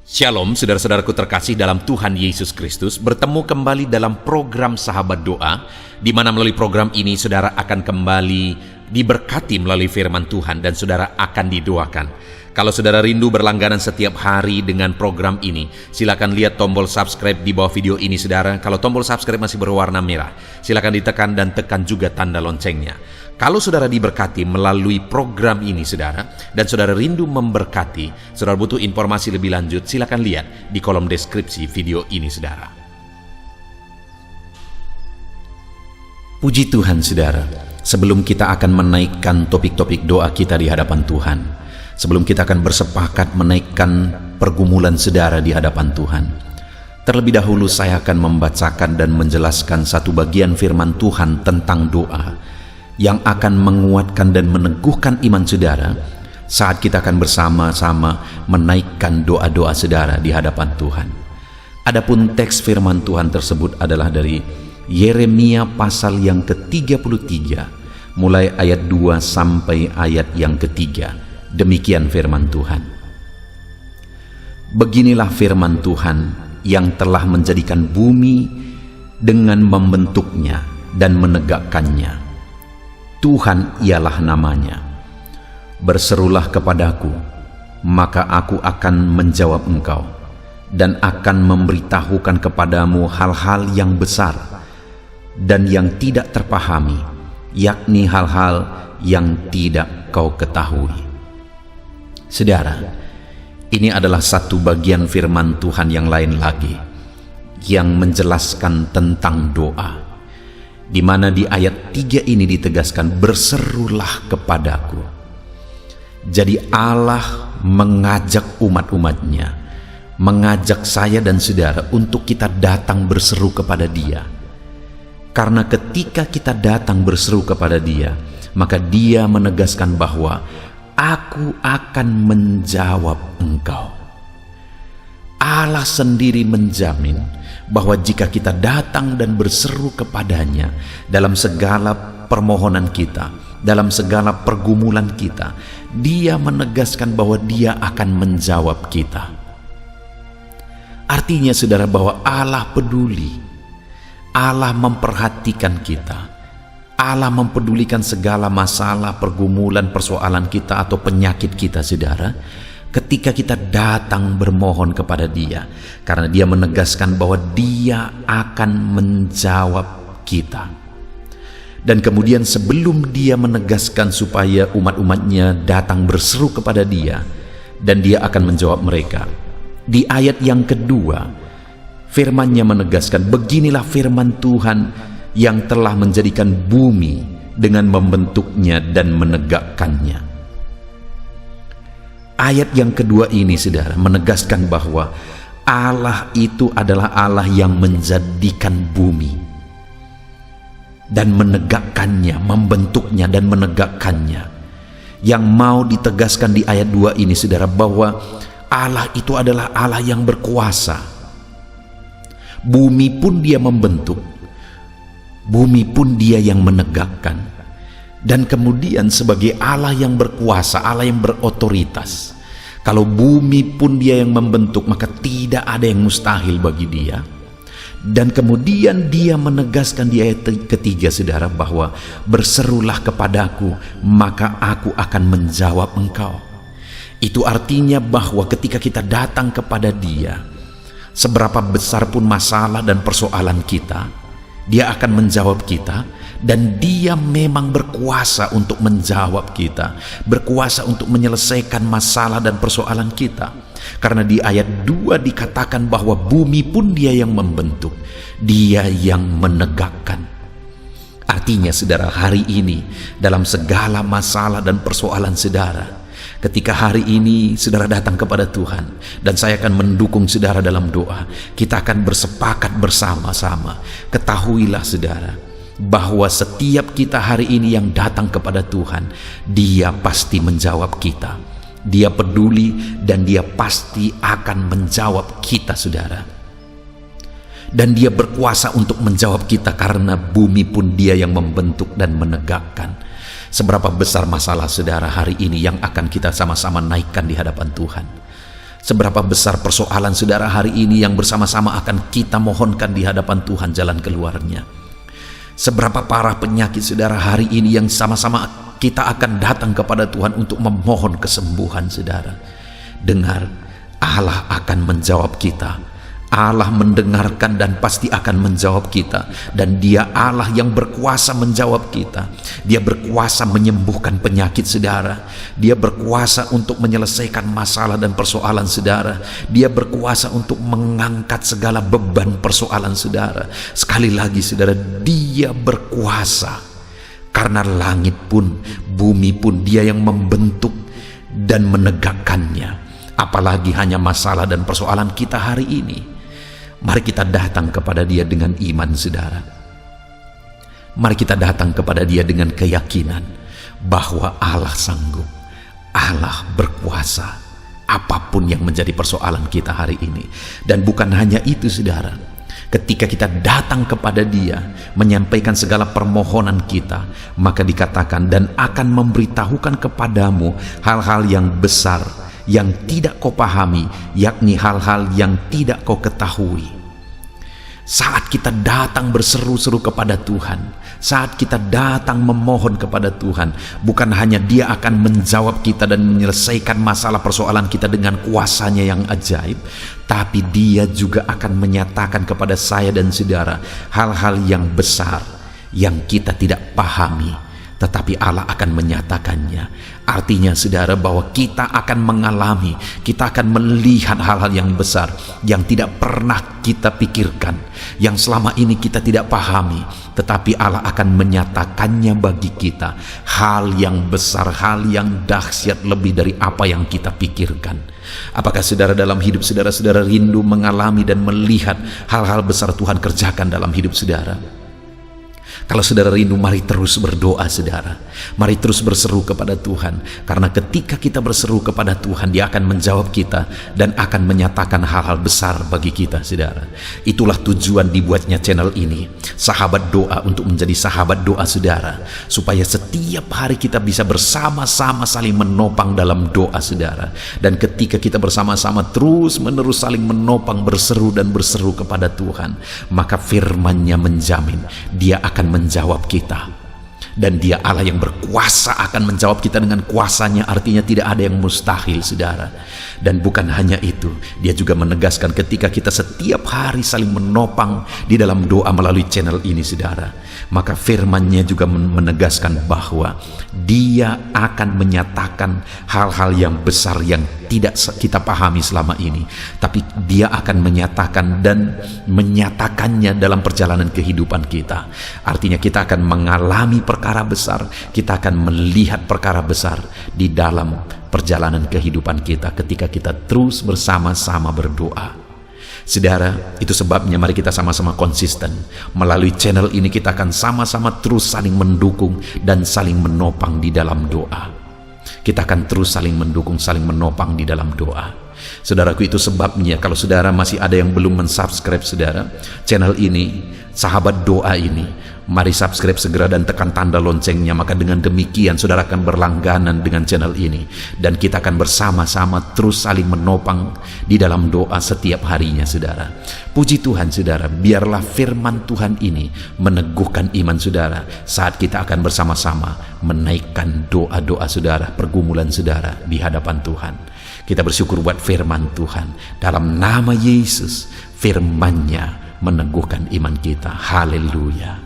Shalom, saudara-saudaraku terkasih dalam Tuhan Yesus Kristus. Bertemu kembali dalam program Sahabat Doa, di mana melalui program ini saudara akan kembali diberkati melalui firman Tuhan dan saudara akan didoakan. Kalau saudara rindu berlangganan setiap hari dengan program ini, silakan lihat tombol subscribe di bawah video ini saudara. Kalau tombol subscribe masih berwarna merah, silakan ditekan dan tekan juga tanda loncengnya. Kalau saudara diberkati melalui program ini saudara, dan saudara rindu memberkati, saudara butuh informasi lebih lanjut, silakan lihat di kolom deskripsi video ini saudara. Puji Tuhan saudara, sebelum kita akan menaikkan topik-topik doa kita di hadapan Tuhan, sebelum kita akan bersepakat menaikkan pergumulan saudara di hadapan Tuhan, terlebih dahulu saya akan membacakan dan menjelaskan satu bagian firman Tuhan tentang doa yang akan menguatkan dan meneguhkan iman saudara saat kita akan bersama-sama menaikkan doa-doa saudara di hadapan Tuhan. Adapun teks firman Tuhan tersebut adalah dari Yeremia pasal yang ke-33 mulai ayat 2 sampai ayat yang ketiga. Demikian firman Tuhan. Beginilah firman Tuhan yang telah menjadikan bumi dengan membentuknya dan menegakkannya. Tuhan ialah namanya. Berserulah kepadaku, maka aku akan menjawab engkau, dan akan memberitahukan kepadamu hal-hal yang besar dan yang tidak terpahami, yakni hal-hal yang tidak kau ketahui. Saudara, ini adalah satu bagian firman Tuhan yang lain lagi, yang menjelaskan tentang doa, di mana di ayat 3 ini ditegaskan, berserulah kepadaku. Jadi Allah mengajak umat-umatnya, mengajak saya dan saudara untuk kita datang berseru kepada Dia. Karena ketika kita datang berseru kepada Dia, maka Dia menegaskan bahwa aku akan menjawab engkau. Allah sendiri menjamin bahwa jika kita datang dan berseru kepadanya dalam segala permohonan kita, dalam segala pergumulan kita, Dia menegaskan bahwa Dia akan menjawab kita. Artinya saudara bahwa Allah peduli, Allah memperhatikan kita, Allah mempedulikan segala masalah, pergumulan, persoalan kita atau penyakit kita saudara, ketika kita datang bermohon kepada Dia, karena Dia menegaskan bahwa Dia akan menjawab kita. Dan kemudian sebelum Dia menegaskan supaya umat-umatnya datang berseru kepada Dia, dan Dia akan menjawab mereka, di ayat yang kedua firman-Nya menegaskan, beginilah firman Tuhan yang telah menjadikan bumi dengan membentuknya dan menegakkannya. Ayat yang kedua ini saudara menegaskan bahwa Allah itu adalah Allah yang menjadikan bumi dan menegakkannya, membentuknya dan menegakkannya. Yang mau ditegaskan di ayat 2 ini saudara, bahwa Allah itu adalah Allah yang berkuasa. Bumi pun Dia membentuk, bumi pun Dia yang menegakkan. Dan kemudian sebagai Allah yang berkuasa, Allah yang berotoritas, kalau bumi pun Dia yang membentuk, maka tidak ada yang mustahil bagi Dia. Dan kemudian Dia menegaskan di ayat ketiga saudara bahwa berserulah kepadaku, maka aku akan menjawab engkau. Itu artinya bahwa ketika kita datang kepada Dia, seberapa besar pun masalah dan persoalan kita, Dia akan menjawab kita. Dan Dia memang berkuasa untuk menjawab kita, berkuasa untuk menyelesaikan masalah dan persoalan kita. Karena di ayat 2 dikatakan bahwa bumi pun Dia yang membentuk, Dia yang menegakkan. Artinya saudara, hari ini dalam segala masalah dan persoalan saudara, ketika hari ini saudara datang kepada Tuhan, dan saya akan mendukung saudara dalam doa, kita akan bersepakat bersama-sama. Ketahuilah saudara, bahwa setiap kita hari ini yang datang kepada Tuhan, Dia pasti menjawab kita. Dia peduli dan Dia pasti akan menjawab kita saudara. Dan Dia berkuasa untuk menjawab kita, karena bumi pun Dia yang membentuk dan menegakkan. Seberapa besar masalah saudara hari ini yang akan kita sama-sama naikkan di hadapan Tuhan. Seberapa besar persoalan saudara hari ini yang bersama-sama akan kita mohonkan di hadapan Tuhan jalan keluarnya. Seberapa parah penyakit saudara hari ini yang sama-sama kita akan datang kepada Tuhan untuk memohon kesembuhan saudara. Dengar, Allah akan menjawab kita. Allah mendengarkan dan pasti akan menjawab kita. Dan Dia Allah yang berkuasa menjawab kita. Dia berkuasa menyembuhkan penyakit saudara. Dia berkuasa untuk menyelesaikan masalah dan persoalan saudara. Dia berkuasa untuk mengangkat segala beban persoalan saudara. Sekali lagi saudara, Dia berkuasa. Karena langit pun, bumi pun Dia yang membentuk dan menegakkannya. Apalagi hanya masalah dan persoalan kita hari ini. Mari kita datang kepada Dia dengan iman saudara. Mari kita datang kepada Dia dengan keyakinan bahwa Allah sanggup, Allah berkuasa apapun yang menjadi persoalan kita hari ini. Dan bukan hanya itu saudara, ketika kita datang kepada Dia menyampaikan segala permohonan kita, maka dikatakan dan akan memberitahukan kepadamu hal-hal yang besar yang tidak kau pahami, yakni hal-hal yang tidak kau ketahui. Saat kita datang berseru-seru kepada Tuhan, saat kita datang memohon kepada Tuhan, bukan hanya Dia akan menjawab kita dan menyelesaikan masalah persoalan kita dengan kuasanya yang ajaib, tapi Dia juga akan menyatakan kepada saya dan saudara hal-hal yang besar yang kita tidak pahami, tetapi Allah akan menyatakannya. Artinya saudara bahwa kita akan mengalami, kita akan melihat hal-hal yang besar yang tidak pernah kita pikirkan, yang selama ini kita tidak pahami, tetapi Allah akan menyatakannya bagi kita. Hal yang besar, hal yang dahsyat lebih dari apa yang kita pikirkan. Apakah saudara dalam hidup saudara rindu mengalami dan melihat hal-hal besar Tuhan kerjakan dalam hidup saudara? Kalau saudara rindu, mari terus berdoa saudara. Mari terus berseru kepada Tuhan. Karena ketika kita berseru kepada Tuhan, Dia akan menjawab kita dan akan menyatakan hal-hal besar bagi kita saudara. Itulah tujuan dibuatnya channel ini, sahabat doa, untuk menjadi sahabat doa saudara. Supaya setiap hari kita bisa bersama-sama saling menopang dalam doa saudara. Dan ketika kita bersama-sama terus menerus saling menopang, berseru dan berseru kepada Tuhan, maka firman-Nya menjamin Dia akan menjawab kita. Dan Dia Allah yang berkuasa akan menjawab kita dengan kuasanya. Artinya tidak ada yang mustahil saudara. Dan bukan hanya itu, Dia juga menegaskan ketika kita setiap hari saling menopang di dalam doa melalui channel ini saudara, maka firman-Nya juga menegaskan bahwa Dia akan menyatakan hal-hal yang besar yang tidak kita pahami selama ini, tapi Dia akan menyatakan dan menyatakannya dalam perjalanan kehidupan kita. Artinya kita akan mengalami perkara besar, kita akan melihat perkara besar di dalam perjalanan kehidupan kita ketika kita terus bersama-sama berdoa. Saudara, itu sebabnya mari kita sama-sama konsisten. Melalui channel ini kita akan sama-sama terus saling mendukung dan saling menopang di dalam doa. Kita akan terus saling mendukung, saling menopang di dalam doa. Saudaraku, itu sebabnya kalau saudara masih ada yang belum mensubscribe saudara channel ini, sahabat doa ini, mari subscribe segera dan tekan tanda loncengnya. Maka dengan demikian saudara akan berlangganan dengan channel ini, dan kita akan bersama-sama terus saling menopang di dalam doa setiap harinya saudara. Puji Tuhan saudara, biarlah firman Tuhan ini meneguhkan iman saudara saat kita akan bersama-sama menaikkan doa-doa saudara, pergumulan saudara di hadapan Tuhan. Kita bersyukur buat firman Tuhan. Dalam nama Yesus, firman-Nya meneguhkan iman kita. Haleluya.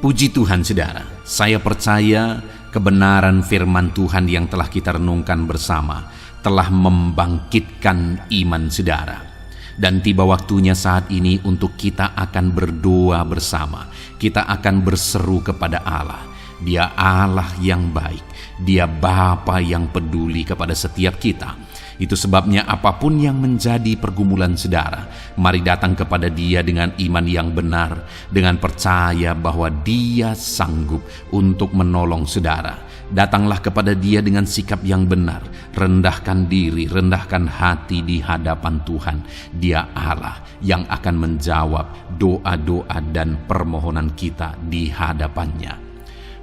Puji Tuhan saudara, saya percaya kebenaran firman Tuhan yang telah kita renungkan bersama telah membangkitkan iman saudara. Dan tiba waktunya saat ini untuk kita akan berdoa bersama. Kita akan berseru kepada Allah. Dia Allah yang baik, Dia Bapa yang peduli kepada setiap kita. Itu sebabnya apapun yang menjadi pergumulan saudara, mari datang kepada Dia dengan iman yang benar, dengan percaya bahwa Dia sanggup untuk menolong saudara. Datanglah kepada Dia dengan sikap yang benar, rendahkan diri, rendahkan hati di hadapan Tuhan. Dia Allah yang akan menjawab doa-doa dan permohonan kita di hadapan-Nya.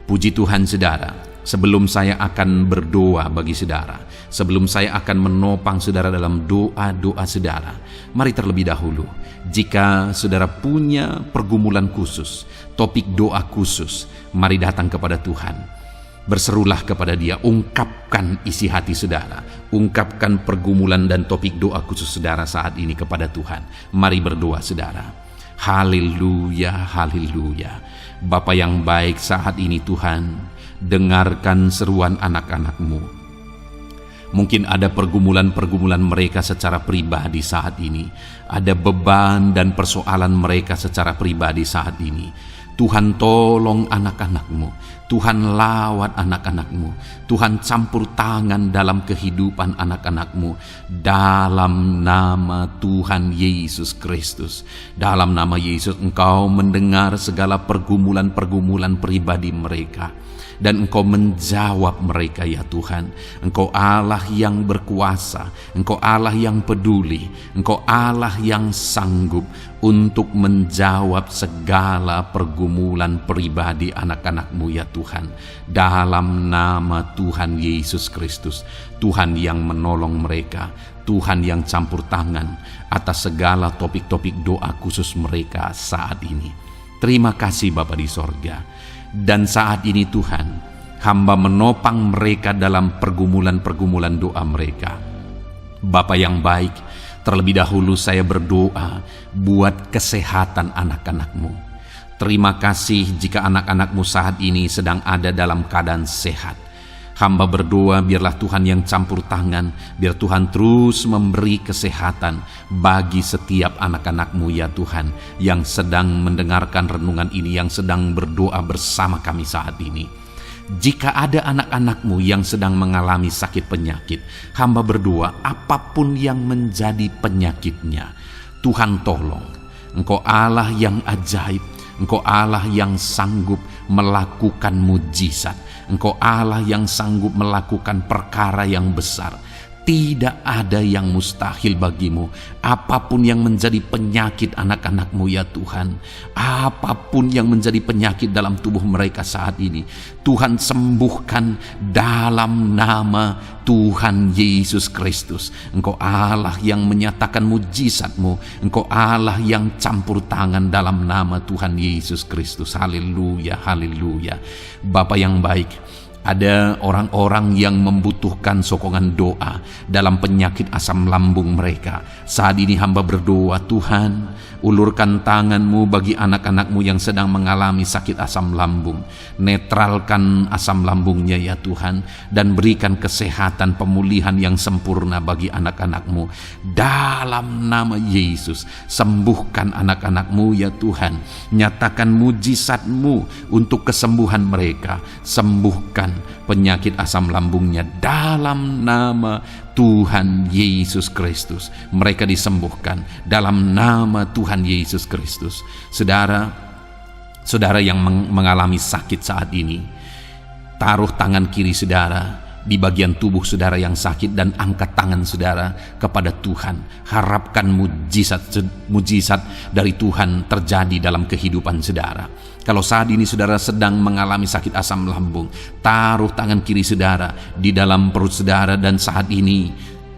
Puji Tuhan saudara, Sebelum saya akan berdoa bagi saudara, sebelum saya akan menopang saudara dalam doa-doa saudara, mari terlebih dahulu, jika saudara punya pergumulan khusus, topik doa khusus, mari datang kepada Tuhan. Berserulah kepada Dia, ungkapkan isi hati saudara, ungkapkan pergumulan dan topik doa khusus saudara saat ini kepada Tuhan. Mari berdoa saudara. Haleluya, haleluya. Bapa yang baik, saat ini Tuhan, dengarkan seruan anak-anak-Mu. Mungkin ada pergumulan-pergumulan mereka secara pribadi saat ini. Ada beban dan persoalan mereka secara pribadi saat ini. Tuhan tolong anak-anak-Mu, Tuhan lawat anak-anak-Mu, Tuhan campur tangan dalam kehidupan anak-anak-Mu, dalam nama Tuhan Yesus Kristus. Dalam nama Yesus, Engkau mendengar segala pergumulan-pergumulan pribadi mereka, dan Engkau menjawab mereka ya Tuhan. Engkau Allah yang berkuasa, Engkau Allah yang peduli, Engkau Allah yang sanggup untuk menjawab segala pergumulan pribadi anak-anak-Mu ya Tuhan. Dalam nama Tuhan Yesus Kristus, Tuhan yang menolong mereka, Tuhan yang campur tangan atas segala topik-topik doa khusus mereka saat ini. Terima kasih Bapa di sorga. Dan saat ini Tuhan, hamba menopang mereka dalam pergumulan-pergumulan doa mereka. Bapa yang baik, terlebih dahulu saya berdoa buat kesehatan anak-anak-Mu. Terima kasih jika anak-anak-Mu saat ini sedang ada dalam keadaan sehat. Hamba berdoa biarlah Tuhan yang campur tangan, biar Tuhan terus memberi kesehatan bagi setiap anak-anak-Mu ya Tuhan, yang sedang mendengarkan renungan ini, yang sedang berdoa bersama kami saat ini. Jika ada anak-anak-Mu yang sedang mengalami sakit penyakit, hamba berdoa apapun yang menjadi penyakitnya, Tuhan tolong. Engkau Allah yang ajaib, Engkau Allah yang sanggup melakukan mujizat, Engkau Allah yang sanggup melakukan perkara yang besar. Tidak ada yang mustahil bagimu. Apapun yang menjadi penyakit anak-anak-Mu ya Tuhan, apapun yang menjadi penyakit dalam tubuh mereka saat ini, Tuhan sembuhkan dalam nama Tuhan Yesus Kristus. Engkau Allah yang menyatakan mujizat-Mu, Engkau Allah yang campur tangan dalam nama Tuhan Yesus Kristus. Haleluya, haleluya. Bapa yang baik, ada orang-orang yang membutuhkan sokongan doa dalam penyakit asam lambung mereka. Saat ini hamba berdoa, Tuhan, ulurkan tangan-Mu bagi anak-anak-Mu yang sedang mengalami sakit asam lambung. Netralkan asam lambungnya ya Tuhan, dan berikan kesehatan pemulihan yang sempurna bagi anak-anak-Mu. Dalam nama Yesus, sembuhkan anak-anak-Mu ya Tuhan. Nyatakan mujizat-Mu untuk kesembuhan mereka. Sembuhkan penyakit asam lambungnya dalam nama Tuhan Yesus Kristus. Mereka disembuhkan dalam nama Tuhan Yesus Kristus. Saudara yang mengalami sakit saat ini, taruh tangan kiri saudara di bagian tubuh saudara yang sakit dan angkat tangan saudara kepada Tuhan. Harapkan mujizat dari Tuhan terjadi dalam kehidupan saudara. Kalau saat ini saudara sedang mengalami sakit asam lambung, taruh tangan kiri saudara di dalam perut saudara, dan saat ini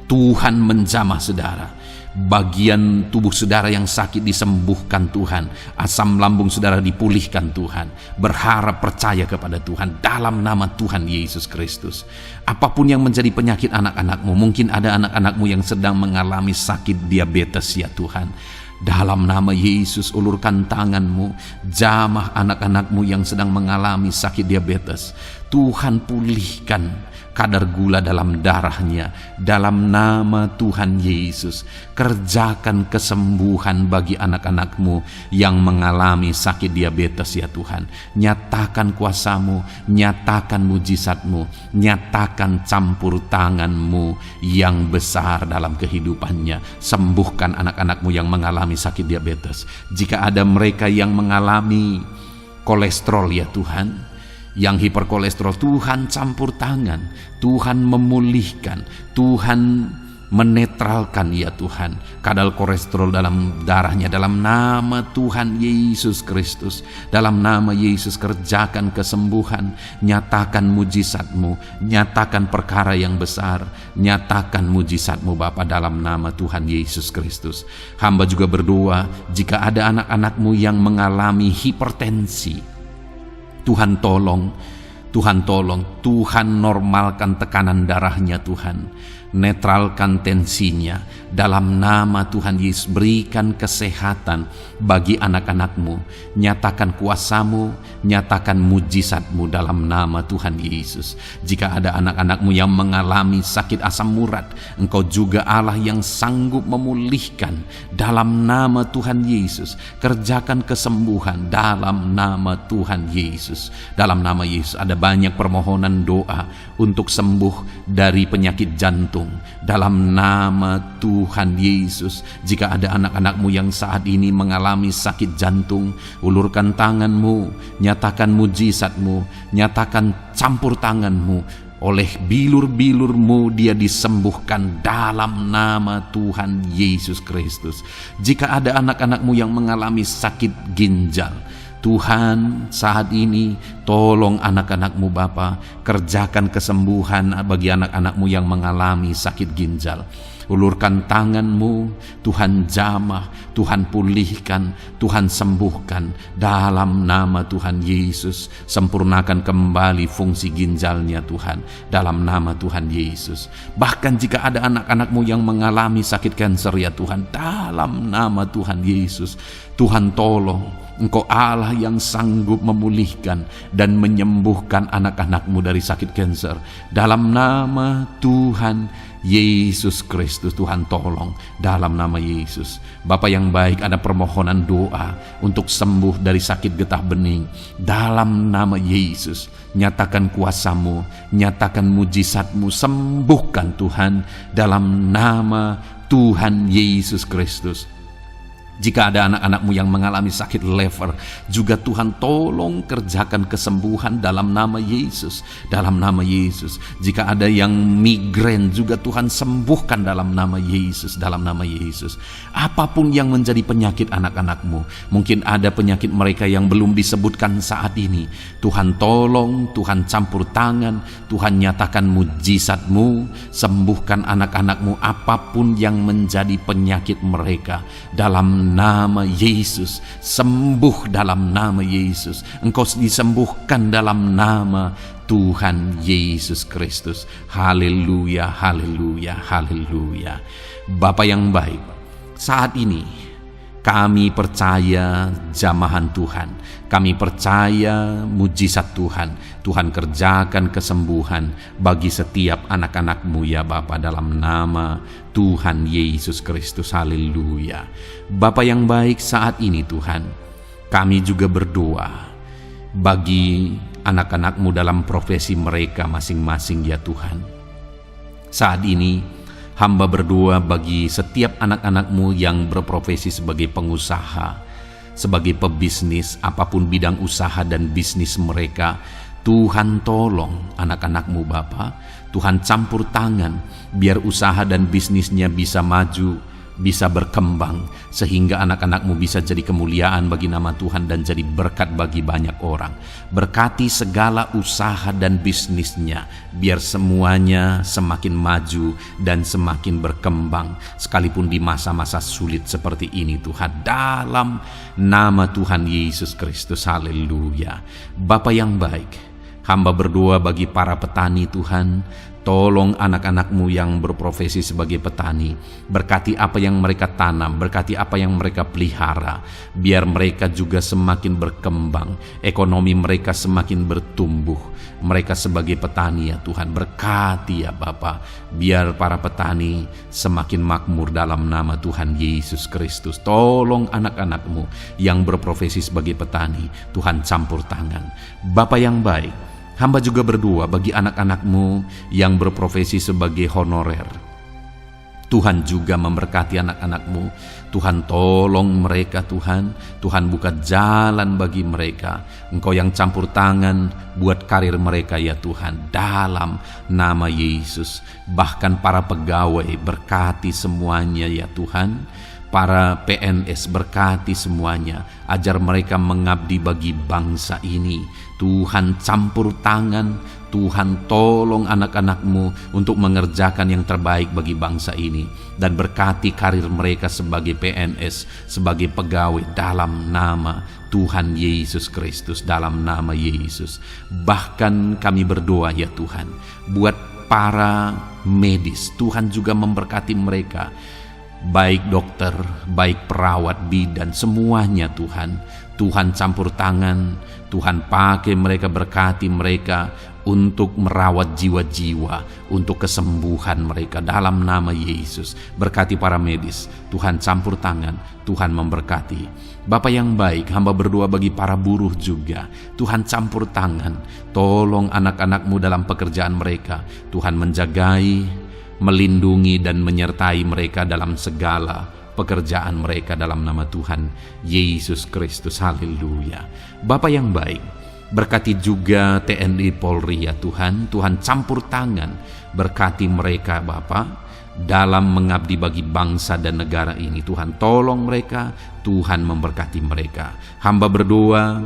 Tuhan menjamah saudara. Bagian tubuh saudara yang sakit disembuhkan Tuhan, asam lambung saudara dipulihkan Tuhan. Berharap, percaya kepada Tuhan dalam nama Tuhan Yesus Kristus. Apapun yang menjadi penyakit anak-anak-Mu, mungkin ada anak-anak-Mu yang sedang mengalami sakit diabetes ya Tuhan. Dalam nama Yesus, ulurkan tangan-Mu, jamah anak-anak-Mu yang sedang mengalami sakit diabetes. Tuhan pulihkan kadar gula dalam darahnya. Dalam nama Tuhan Yesus, kerjakan kesembuhan bagi anak-anak-Mu yang mengalami sakit diabetes ya Tuhan. Nyatakan kuasa-Mu, nyatakan mujizat-Mu, nyatakan campur tangan-Mu yang besar dalam kehidupannya. Sembuhkan anak-anak-Mu yang mengalami sakit diabetes. Jika ada mereka yang mengalami kolesterol ya Tuhan, yang hiperkolesterol, Tuhan campur tangan, Tuhan memulihkan, Tuhan menetralkan ya Tuhan kadar kolesterol dalam darahnya, dalam nama Tuhan Yesus Kristus. Dalam nama Yesus kerjakan kesembuhan, nyatakan mujizat-Mu, nyatakan perkara yang besar, nyatakan mujizat-Mu Bapa, dalam nama Tuhan Yesus Kristus. Hamba juga berdoa jika ada anak-anak-Mu yang mengalami hipertensi, Tuhan tolong, Tuhan normalkan tekanan darahnya Tuhan, netralkan tensinya, dalam nama Tuhan Yesus. Berikan kesehatan bagi anak-anak-Mu, nyatakan kuasa-Mu, nyatakan mujizat-Mu dalam nama Tuhan Yesus. Jika ada anak-anak-Mu yang mengalami sakit asam urat, Engkau juga Allah yang sanggup memulihkan, dalam nama Tuhan Yesus. Kerjakan kesembuhan dalam nama Tuhan Yesus. Dalam nama Yesus ada banyak permohonan doa untuk sembuh dari penyakit jantung, dalam nama Tuhan Yesus. Jika ada anak-anak-Mu yang saat ini mengalami sakit jantung, ulurkan tangan-Mu, nyatakan mujizat-Mu, nyatakan campur tangan-Mu. Oleh bilur-bilur-Mu dia disembuhkan dalam nama Tuhan Yesus Kristus. Jika ada anak-anak-Mu yang mengalami sakit ginjal, Tuhan saat ini tolong anak-anak-Mu Bapa, kerjakan kesembuhan bagi anak-anak-Mu yang mengalami sakit ginjal. Ulurkan tangan-Mu, Tuhan jamah, Tuhan pulihkan, Tuhan sembuhkan dalam nama Tuhan Yesus. Sempurnakan kembali fungsi ginjalnya Tuhan, dalam nama Tuhan Yesus. Bahkan jika ada anak-anak-Mu yang mengalami sakit kanker ya Tuhan, dalam nama Tuhan Yesus, Tuhan tolong. Engkau Allah yang sanggup memulihkan dan menyembuhkan anak-anak-Mu dari sakit kanker, dalam nama Tuhan Yesus Kristus. Tuhan tolong dalam nama Yesus. Bapa yang baik, ada permohonan doa untuk sembuh dari sakit getah bening, dalam nama Yesus. Nyatakan kuasa-Mu, nyatakan mujizat-Mu, sembuhkan Tuhan dalam nama Tuhan Yesus Kristus. Jika ada anak-anak-Mu yang mengalami sakit lever, juga Tuhan tolong kerjakan kesembuhan dalam nama Yesus. Dalam nama Yesus. Jika ada yang migrain, juga Tuhan sembuhkan dalam nama Yesus. Dalam nama Yesus. Apapun yang menjadi penyakit anak-anak-Mu, mungkin ada penyakit mereka yang belum disebutkan saat ini, Tuhan tolong, Tuhan campur tangan, Tuhan nyatakan mujizat-Mu, sembuhkan anak-anak-Mu apapun yang menjadi penyakit mereka. Dalam nama Yesus, sembuh dalam nama Yesus. Engkau disembuhkan dalam nama Tuhan Yesus Kristus. Haleluya, haleluya, haleluya. Bapa yang baik, saat ini kami percaya jamahan Tuhan, kami percaya mujizat Tuhan. Tuhan kerjakan kesembuhan bagi setiap anak-anak-Mu ya Bapa, dalam nama Tuhan Yesus Kristus. Haleluya. Bapa yang baik, saat ini Tuhan, kami juga berdoa bagi anak-anak-Mu dalam profesi mereka masing-masing ya Tuhan. Saat ini hamba berdoa bagi setiap anak-anak-Mu yang berprofesi sebagai pengusaha, sebagai pebisnis, apapun bidang usaha dan bisnis mereka. Tuhan tolong anak-anak-Mu Bapa, Tuhan campur tangan biar usaha dan bisnisnya bisa maju, bisa berkembang, sehingga anak-anak-Mu bisa jadi kemuliaan bagi nama Tuhan dan jadi berkat bagi banyak orang. Berkati segala usaha dan bisnisnya, biar semuanya semakin maju dan semakin berkembang, sekalipun di masa-masa sulit seperti ini Tuhan, dalam nama Tuhan Yesus Kristus. Haleluya. Bapa yang baik, hamba berdoa bagi para petani Tuhan. Tolong anak-anak-Mu yang berprofesi sebagai petani, berkati apa yang mereka tanam, berkati apa yang mereka pelihara, biar mereka juga semakin berkembang, ekonomi mereka semakin bertumbuh. Mereka sebagai petani ya Tuhan, berkati ya Bapa, biar para petani semakin makmur dalam nama Tuhan Yesus Kristus. Tolong anak-anak-Mu yang berprofesi sebagai petani, Tuhan campur tangan. Bapa yang baik, hamba juga berdoa bagi anak-anak-Mu yang berprofesi sebagai honorer. Tuhan juga memberkati anak-anak-Mu. Tuhan tolong mereka Tuhan. Tuhan buka jalan bagi mereka. Engkau yang campur tangan buat karir mereka ya Tuhan. Dalam nama Yesus. Bahkan para pegawai berkati semuanya ya Tuhan. Para PNS berkati semuanya. Ajar mereka mengabdi bagi bangsa ini. Tuhan campur tangan. Tuhan tolong anak-anak-Mu untuk mengerjakan yang terbaik bagi bangsa ini. Dan berkati karir mereka sebagai PNS, sebagai pegawai dalam nama Tuhan Yesus Kristus, dalam nama Yesus. Bahkan kami berdoa ya Tuhan, buat para medis, Tuhan juga memberkati mereka. Baik dokter, baik perawat, bidan, semuanya Tuhan. Tuhan campur tangan, Tuhan pakai mereka, berkati mereka untuk merawat jiwa-jiwa, untuk kesembuhan mereka dalam nama Yesus. Berkati para medis, Tuhan campur tangan, Tuhan memberkati. Bapa yang baik, hamba berdoa bagi para buruh juga. Tuhan campur tangan, tolong anak-anak-Mu dalam pekerjaan mereka. Tuhan menjagai, melindungi dan menyertai mereka dalam segala pekerjaan mereka dalam nama Tuhan Yesus Kristus. Haleluya. Bapa yang baik, berkati juga TNI Polri ya Tuhan. Tuhan campur tangan, berkati mereka Bapa dalam mengabdi bagi bangsa dan negara ini. Tuhan tolong mereka, Tuhan memberkati mereka. Hamba berdoa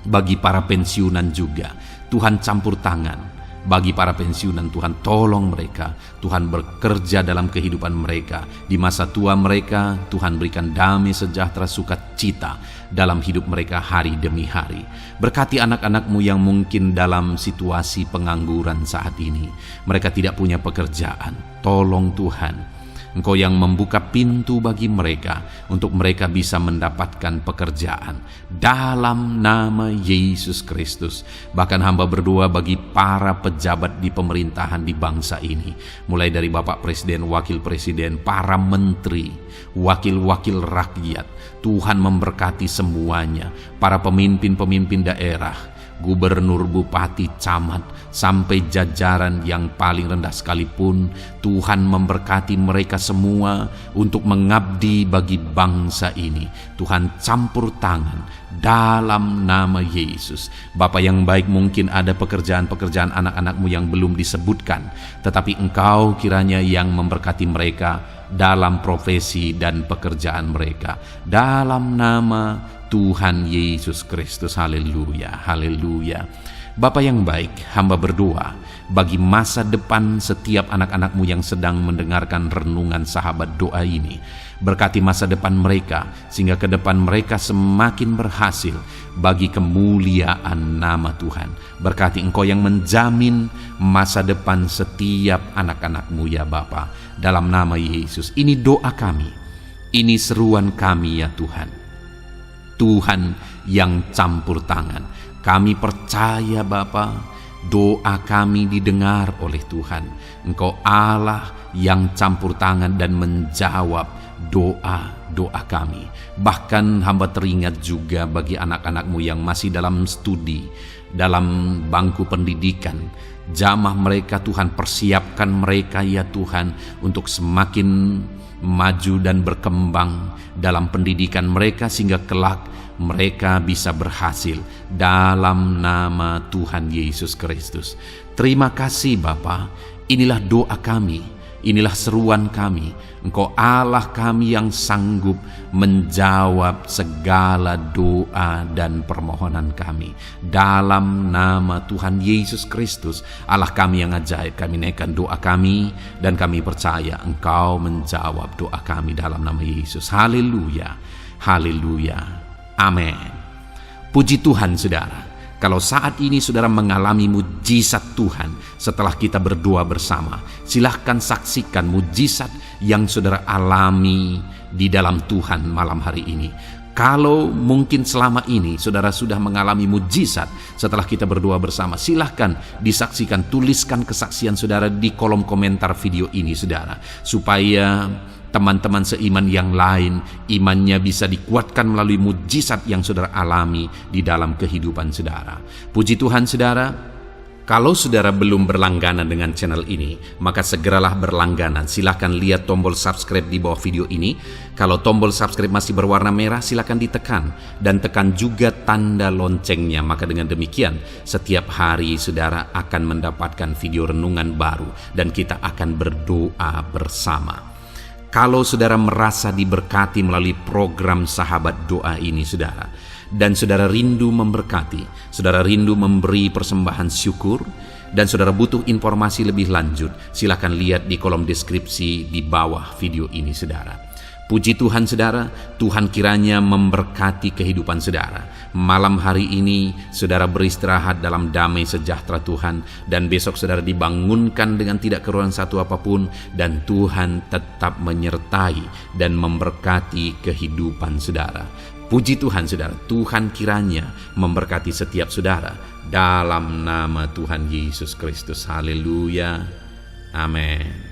bagi para pensiunan juga. Tuhan campur tangan bagi para pensiunan, Tuhan tolong mereka. Tuhan bekerja dalam kehidupan mereka. Di masa tua mereka, Tuhan berikan damai sejahtera sukacita dalam hidup mereka hari demi hari. Berkati anak-anak-Mu yang mungkin dalam situasi pengangguran saat ini. Mereka tidak punya pekerjaan. Tolong Tuhan, Engkau yang membuka pintu bagi mereka untuk mereka bisa mendapatkan pekerjaan dalam nama Yesus Kristus. Bahkan hamba berdoa bagi para pejabat di pemerintahan di bangsa ini, mulai dari Bapak Presiden, Wakil Presiden, para menteri, wakil-wakil rakyat. Tuhan memberkati semuanya, para pemimpin-pemimpin daerah, gubernur, bupati, camat, sampai jajaran yang paling rendah sekalipun. Tuhan memberkati mereka semua untuk mengabdi bagi bangsa ini. Tuhan campur tangan dalam nama Yesus. Bapa yang baik, mungkin ada pekerjaan-pekerjaan anak-anak-Mu yang belum disebutkan, tetapi Engkau kiranya yang memberkati mereka dalam profesi dan pekerjaan mereka. Dalam nama Tuhan Yesus Kristus. Haleluya, haleluya. Bapa yang baik, hamba berdoa bagi masa depan setiap anak-anak-Mu yang sedang mendengarkan renungan sahabat doa ini. Berkati masa depan mereka, sehingga ke depan mereka semakin berhasil bagi kemuliaan nama Tuhan. Berkati Engkau yang menjamin masa depan setiap anak-anak-Mu ya Bapa. Dalam nama Yesus, ini doa kami, ini seruan kami ya Tuhan. Tuhan yang campur tangan. Kami percaya Bapa, doa kami didengar oleh Tuhan. Engkau Allah yang campur tangan dan menjawab doa-doa kami. Bahkan hamba teringat juga bagi anak-anak-Mu yang masih dalam studi, dalam bangku pendidikan. Jamah mereka Tuhan, persiapkan mereka ya Tuhan untuk semakin maju dan berkembang dalam pendidikan mereka, sehingga kelak mereka bisa berhasil dalam nama Tuhan Yesus Kristus. Terima kasih Bapa, inilah doa kami, inilah seruan kami. Engkau Allah kami yang sanggup menjawab segala doa dan permohonan kami. Dalam nama Tuhan Yesus Kristus, Allah kami yang ajaib, kami naikkan doa kami dan kami percaya Engkau menjawab doa kami dalam nama Yesus. Haleluya, haleluya. Amin. Puji Tuhan saudara, kalau saat ini saudara mengalami mujizat Tuhan setelah kita berdoa bersama, silahkan saksikan mujizat yang saudara alami di dalam Tuhan malam hari ini. Kalau mungkin selama ini saudara sudah mengalami mujizat setelah kita berdoa bersama, silahkan disaksikan, tuliskan kesaksian saudara di kolom komentar video ini saudara, supaya teman-teman seiman yang lain imannya bisa dikuatkan melalui mujizat yang saudara alami di dalam kehidupan saudara. Puji Tuhan saudara, Kalau saudara belum berlangganan dengan channel ini, maka segeralah berlangganan. Silahkan lihat tombol subscribe di bawah video ini. Kalau tombol subscribe masih berwarna merah, silahkan ditekan. Dan tekan juga tanda loncengnya. Maka dengan demikian, setiap hari saudara akan mendapatkan video renungan baru. Dan kita akan berdoa bersama. Kalau saudara merasa diberkati melalui program Sahabat Doa ini, saudara, dan saudara rindu memberkati, saudara rindu memberi persembahan syukur, dan saudara butuh informasi lebih lanjut, silakan lihat di kolom deskripsi di bawah video ini, saudara. Puji Tuhan, saudara, Tuhan kiranya memberkati kehidupan saudara. Malam hari ini, saudara beristirahat dalam damai sejahtera Tuhan, dan besok saudara dibangunkan dengan tidak kekurangan satu apapun, dan Tuhan tetap menyertai dan memberkati kehidupan saudara. Puji Tuhan, saudara, Tuhan kiranya memberkati setiap saudara dalam nama Tuhan Yesus Kristus. Haleluya. Amin.